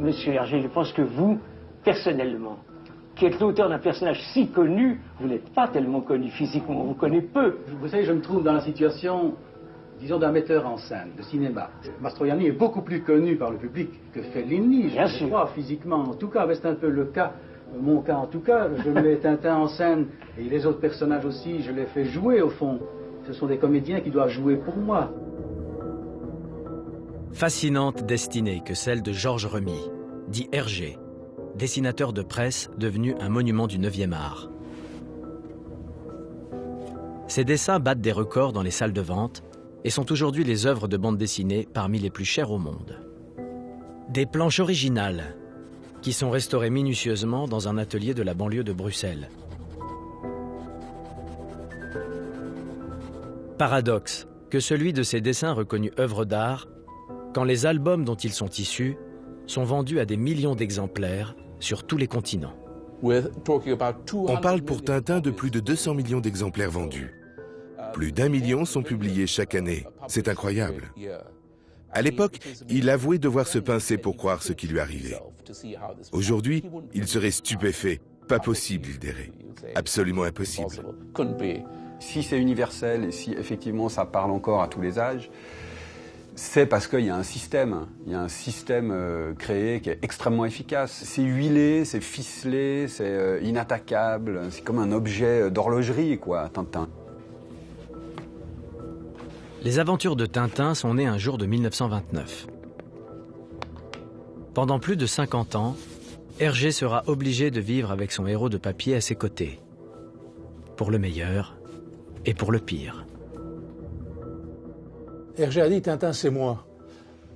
Monsieur Hergé, je pense que vous, personnellement, qui êtes l'auteur d'un personnage si connu, vous n'êtes pas tellement connu physiquement, on vous connaît peu. Vous savez, je me trouve dans la situation, disons, d'un metteur en scène de cinéma. Mastroianni est beaucoup plus connu par le public que Fellini, je crois, physiquement. En tout cas, c'est un peu le cas, mon cas en tout cas. Je mets Tintin en scène et les autres personnages aussi, je les fais jouer au fond. Ce sont des comédiens qui doivent jouer pour moi. Fascinante destinée que celle de Georges Remy, dit Hergé, dessinateur de presse devenu un monument du 9e art. Ses dessins battent des records dans les salles de vente et sont aujourd'hui les œuvres de bande dessinée parmi les plus chères au monde. Des planches originales qui sont restaurées minutieusement dans un atelier de la banlieue de Bruxelles. Paradoxe que celui de ces dessins reconnus œuvres d'art quand les albums dont ils sont issus sont vendus à des millions d'exemplaires sur tous les continents. On parle pour Tintin de plus de 200 millions d'exemplaires vendus. Plus d'1 million sont publiés chaque année. C'est incroyable. À l'époque, il avouait devoir se pincer pour croire ce qui lui arrivait. Aujourd'hui, il serait stupéfait. Pas possible, il dirait. Absolument impossible. Si c'est universel et si effectivement ça parle encore à tous les âges, c'est parce qu'il y a un système. Il y a un système créé qui est extrêmement efficace. C'est huilé, c'est ficelé, c'est inattaquable. C'est comme un objet d'horlogerie, quoi, Tintin. Les aventures de Tintin sont nées un jour de 1929. Pendant plus de 50 ans, Hergé sera obligé de vivre avec son héros de papier à ses côtés. Pour le meilleur et pour le pire. Hergé a dit « Tintin, c'est moi ».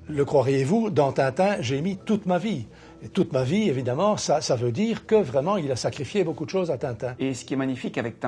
Le croiriez-vous, dans Tintin, j'ai mis toute ma vie. Et toute ma vie, évidemment, ça veut dire que vraiment, il a sacrifié beaucoup de choses à Tintin. Et ce qui est magnifique avec Tintin,